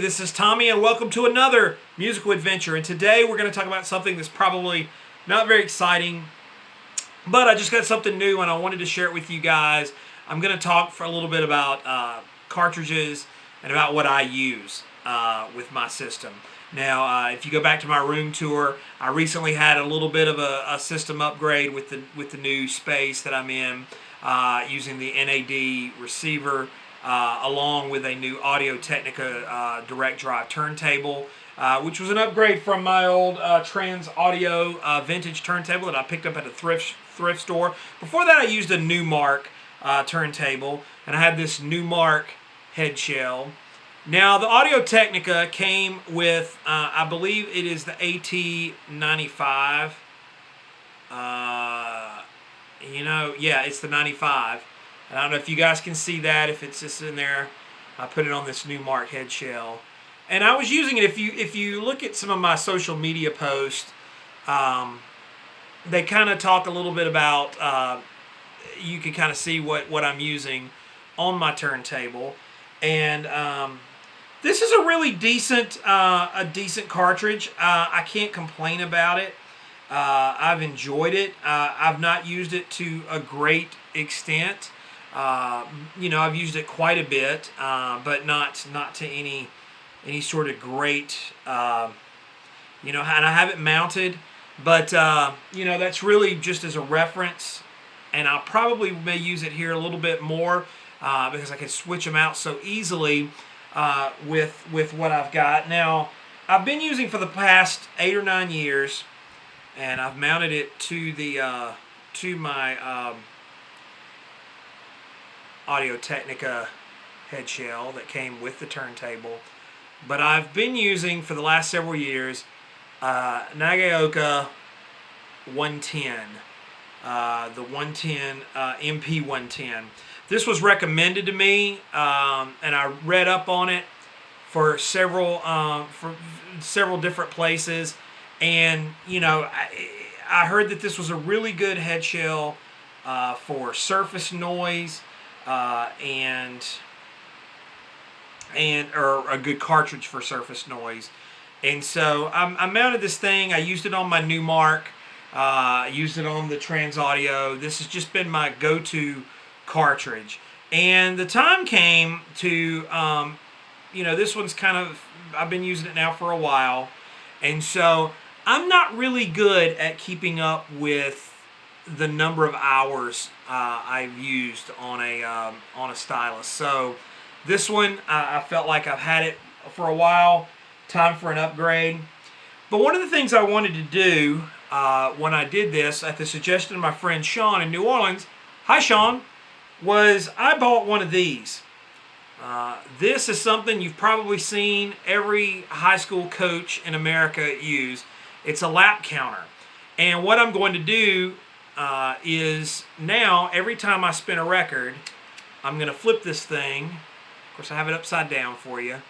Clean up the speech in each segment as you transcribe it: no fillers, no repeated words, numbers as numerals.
this is Tommy and welcome to another musical adventure. And today we're going to talk about something that's probably not very exciting, but I just got something new and I wanted to share it with you guys. I'm going to talk for a little bit about cartridges and about what I use with my system. Now, if you go back to my room tour, I recently had a little bit of a system upgrade with the new space that I'm in, using the NAD receiver, along with a new Audio-Technica direct drive turntable, which was an upgrade from my old Trans Audio vintage turntable that I picked up at a thrift store. Before that, I used a Newmark turntable, and I had this Newmark head shell. Now, the Audio-Technica came with, I believe it is the AT95. Yeah, it's the 95. I don't know if you guys can see that, if it's just in there. I put it on this Newmark head shell. And I was using it, if you look at some of my social media posts, they kind of talk a little bit about, you can kind of see what I'm using on my turntable. And this is a really decent cartridge. I can't complain about it. I've enjoyed it. I've not used it to a great extent. I've used it quite a bit, but not to any sort of great, and I have it mounted, but, that's really just as a reference, and I probably may use it here a little bit more, because I can switch them out so easily, with what I've got. Now, I've been using for the past 8 or 9 years, and I've mounted it to the, to my, Audio-Technica head shell that came with the turntable. But I've been using for the last several years Nagaoka 110, the 110 MP110. This was recommended to me, and I read up on it for several different places, and I heard that this was a really good head shell for surface noise. Or a good cartridge for surface noise. And so I mounted this thing. I used it on my Newmark. I used it on the Trans Audio. This has just been my go-to cartridge. And the time came to, this one's kind of, I've been using it now for a while. And so I'm not really good at keeping up with the number of hours I've used on a stylus. So this one, I felt like I've had it for a while. Time for an upgrade. But one of the things I wanted to do when I did this, at the suggestion of my friend Sean in New Orleans, hi Sean, was I bought one of these. This is something you've probably seen every high school coach in America use. It's a lap counter. And what I'm going to do is now, every time I spin a record, I'm going to flip this thing. Of course, I have it upside down for you.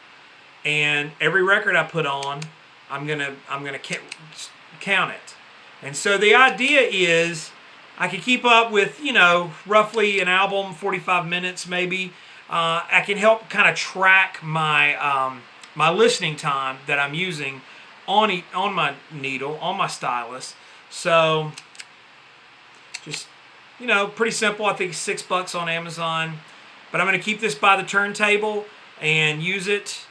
And every record I put on, I'm going to count it. And so the idea is I can keep up with, roughly an album, 45 minutes maybe. I can help kind of track my my listening time that I'm using on my needle, on my stylus. So just, pretty simple. I think it's $6 on Amazon. But I'm going to keep this by the turntable and use it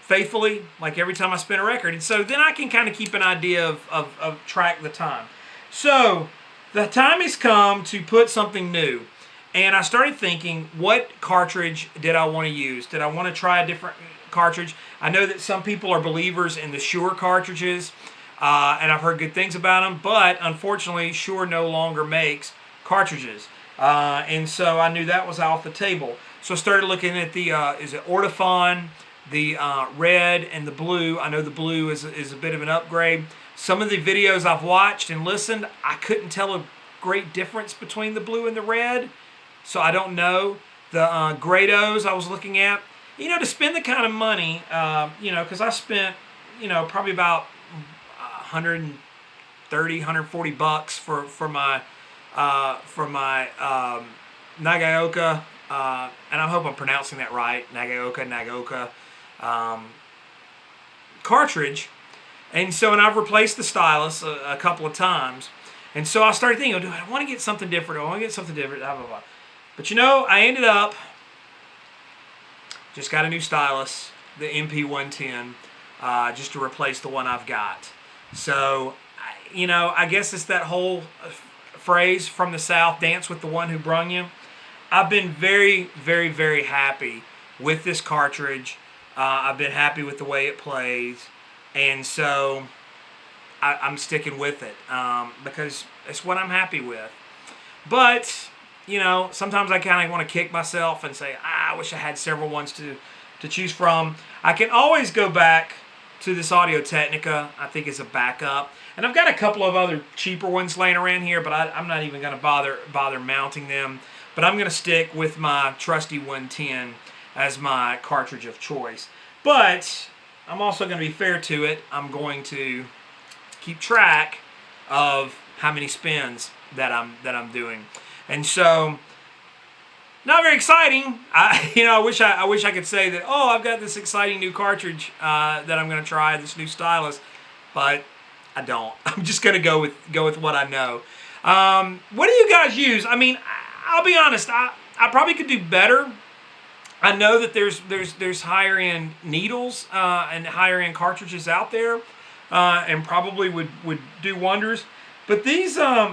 faithfully, like every time I spin a record. And so then I can kind of keep an idea of track the time. So the time has come to put something new. And I started thinking, what cartridge did I want to use? Did I want to try a different cartridge? I know that some people are believers in the Shure cartridges. And I've heard good things about them, but unfortunately, Shure no longer makes cartridges. And so I knew that was off the table. So I started looking at the, is it Ortofon, the red and the blue. I know the blue is a bit of an upgrade. Some of the videos I've watched and listened, I couldn't tell a great difference between the blue and the red. So I don't know. The Grados I was looking at, to spend the kind of money, because I spent, probably about $130, $140 for my Nagaoka, and I hope I'm pronouncing that right, Nagaoka, cartridge. And so, and I've replaced the Stylus a couple of times. And so I started thinking, do I want to get something different? Do I want to get something different? Blah, blah, blah. But you know, I ended up, just got a new Stylus, the MP110, just to replace the one I've got. So, you know, I guess it's that whole phrase from the South, dance with the one who brung you. I've been very, very, very happy with this cartridge. I've been happy with the way it plays. And so I'm sticking with it because it's what I'm happy with. But, you know, sometimes I kind of want to kick myself and say, I wish I had several ones to choose from. I can always go back to this Audio-Technica. I think it's a backup. And I've got a couple of other cheaper ones laying around here, but I'm not even going to bother mounting them. But I'm going to stick with my trusty 110 as my cartridge of choice. But I'm also going to be fair to it. I'm going to keep track of how many spins that I'm doing. And so, not very exciting. I wish I could say that, oh, I've got this exciting new cartridge that I'm going to try, this new Stylus, but I don't. I'm just going to go with what I know. What do you guys use? I mean, I'll be honest. I probably could do better. I know that there's higher end needles and higher end cartridges out there, and probably would do wonders. But these Nagaokas,